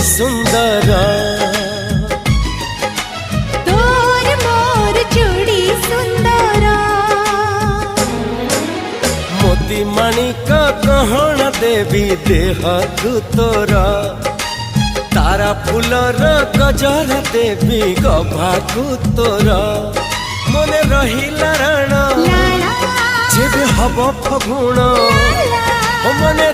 सुंदर तोर मोर जोड़ी सुंदर मोती माणिक गहन देवी देह तू तोर तारा फूलर गजर देवी गभाकू तोर मने रहिला राण जेबे हब फगुण मने